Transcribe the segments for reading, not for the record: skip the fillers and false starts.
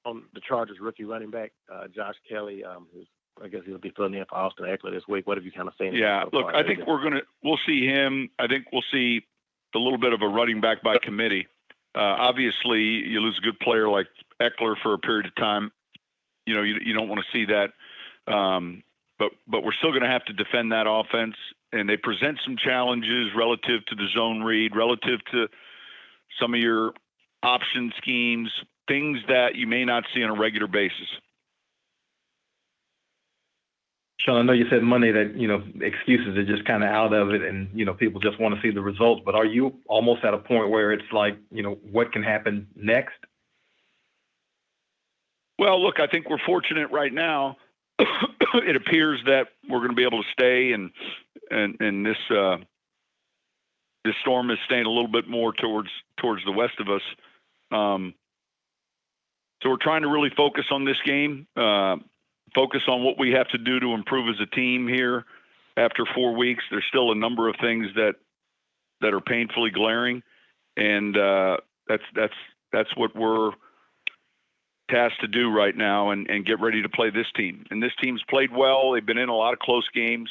on the Chargers rookie running back, Josh Kelley, who's, I guess he'll be filling in for Austin Eckler this week. What have you kind of seen? Yeah, so look, far? I think we'll see him. I think we'll see a little bit of a running back by committee. Obviously, you lose a good player like Eckler for a period of time. You know, you don't want to see that. But we're still going to have to defend that offense, and they present some challenges relative to the zone read, relative to some of your option schemes, things that you may not see on a regular basis. Sean, I know you said Monday that, excuses are just kind of out of it and, people just want to see the results, but are you almost at a point where it's like, what can happen next? Well, look, I think we're fortunate right now. It appears that we're going to be able to stay and this storm is staying a little bit more towards the west of us. So we're trying to really focus on this game, focus on what we have to do to improve as a team here after 4 weeks. There's still a number of things that are painfully glaring, and that's what we're tasked to do right now and get ready to play this team. And this team's played well. They've been in a lot of close games.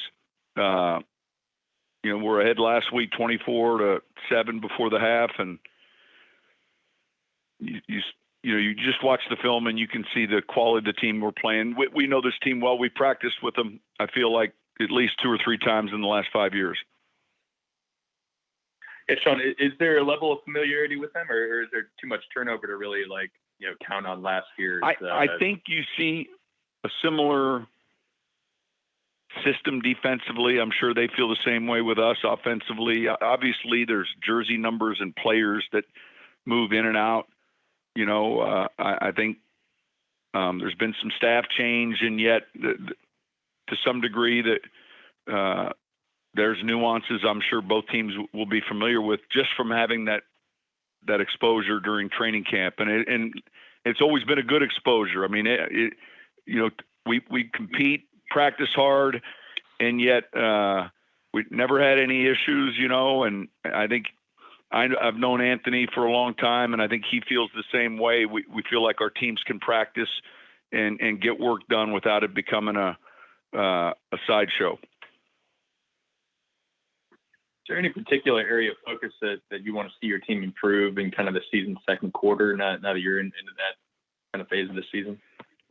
We're ahead last week, 24-7 before the half, and you just watch the film and you can see the quality of the team we're playing. We know this team well. We practiced with them, I feel like, at least 2 or 3 times in the last 5 years. Yeah, Sean, is there a level of familiarity with them, or is there too much turnover to really count on last year's? I think you see a similar system defensively. I'm sure they feel the same way with us offensively. Obviously, there's jersey numbers and players that move in and out. I think there's been some staff change, and yet to some degree that there's nuances I'm sure both teams will be familiar with just from having that exposure during training camp. And it's always been a good exposure. I mean, we compete, practice hard, and yet we never had any issues, and I think I've known Anthony for a long time, and I think he feels the same way. We feel like our teams can practice and get work done without it becoming a sideshow. Is there any particular area of focus that you want to see your team improve in kind of the season's second quarter, now that you're into that kind of phase of the season?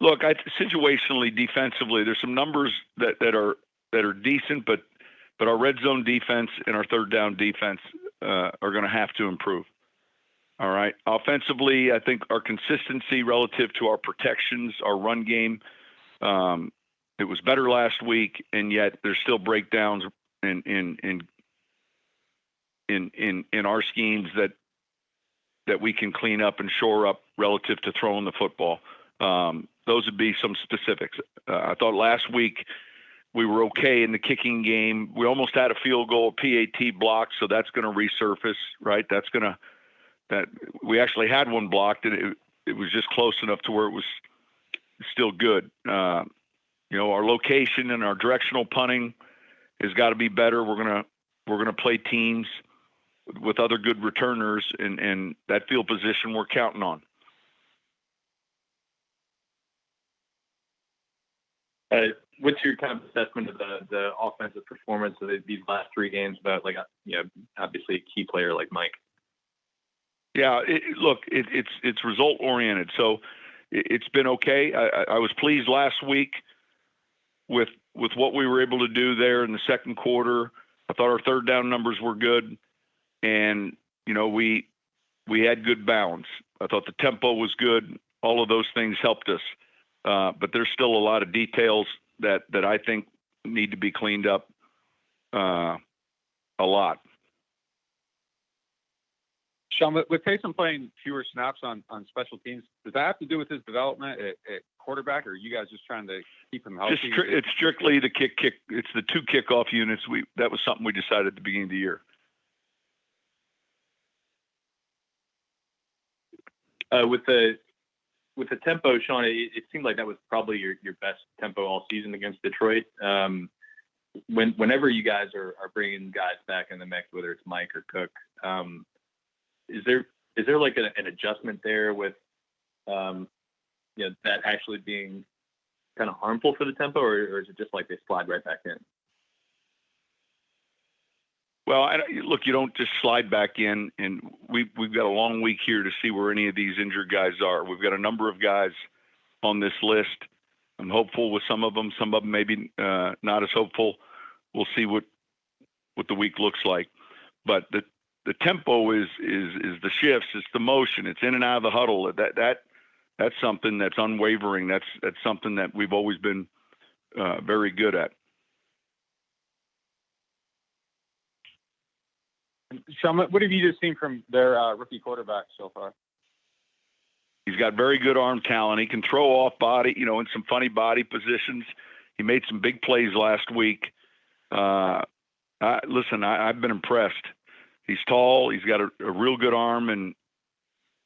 Look, situationally, defensively, there's some numbers that are decent, but our red zone defense and our third down defense are going to have to improve. All right. Offensively, I think our consistency relative to our protections, our run game, it was better last week, and yet there's still breakdowns in our schemes that we can clean up and shore up relative to throwing the football. Those would be some specifics. I thought last week we were okay in the kicking game. We almost had a field goal, PAT block, so that's going to resurface, right? That we actually had one blocked, and it was just close enough to where it was still good. Our location and our directional punting has got to be better. We're gonna play teams with other good returners, and that field position we're counting on. What's your kind of assessment of the offensive performance of these last 3 games about, obviously a key player like Mike? Yeah, it's result oriented, so it's been okay. I was pleased last week with what we were able to do there in the second quarter. I thought our third down numbers were good, and we had good balance. I thought the tempo was good. All of those things helped us, but there's still a lot of details that I think need to be cleaned up a lot. Sean, with Payton playing fewer snaps on special teams, does that have to do with his development at quarterback, or are you guys just trying to keep him healthy? It's strictly the kick. It's the 2 kickoff units. That was something we decided at the beginning of the year. With the tempo, Sean, it seemed like that was probably your best tempo all season against Detroit. Whenever you guys are bringing guys back in the mix, whether it's Mike or Cook, is there like an adjustment there with that actually being kind of harmful for the tempo, or is it just like they slide right back in? Well, look, you don't just slide back in, and we've got a long week here to see where any of these injured guys are. We've got a number of guys on this list. I'm hopeful with some of them maybe not as hopeful. We'll see what the week looks like. But the tempo is the shifts, it's the motion, it's in and out of the huddle. That's something that's unwavering. That's something that we've always been very good at. Sean, what have you just seen from their rookie quarterback so far? He's got very good arm talent. He can throw off body, in some funny body positions. He made some big plays last week. Listen, I've been impressed. He's tall. He's got a real good arm, and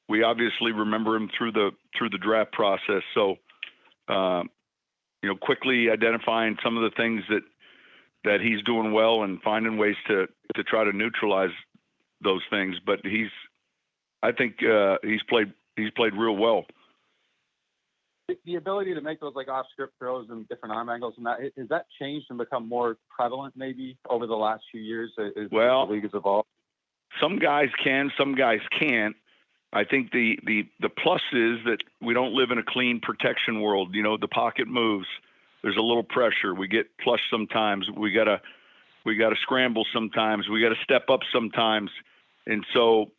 we obviously remember him through the draft process. So, quickly identifying some of the things that he's doing well and finding ways to try to neutralize those things. But I think he's played real well. The ability to make those like off script throws and different arm angles and that, has that changed and become more prevalent maybe over the last few years as the league has evolved? Some guys can, some guys can't. I think the plus is that we don't live in a clean protection world. The pocket moves. There's a little pressure. We get flushed sometimes. We gotta scramble sometimes. We gotta step up sometimes. And so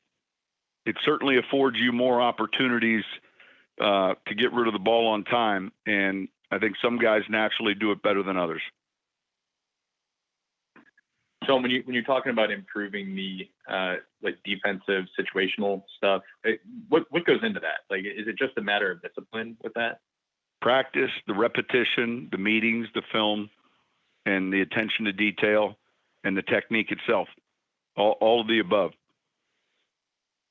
it certainly affords you more opportunities to get rid of the ball on time. And I think some guys naturally do it better than others. So when you're talking about improving the defensive situational stuff, what goes into that? Like, is it just a matter of discipline with that? Practice, the repetition, the meetings, the film, and the attention to detail, and the technique itself. All of the above.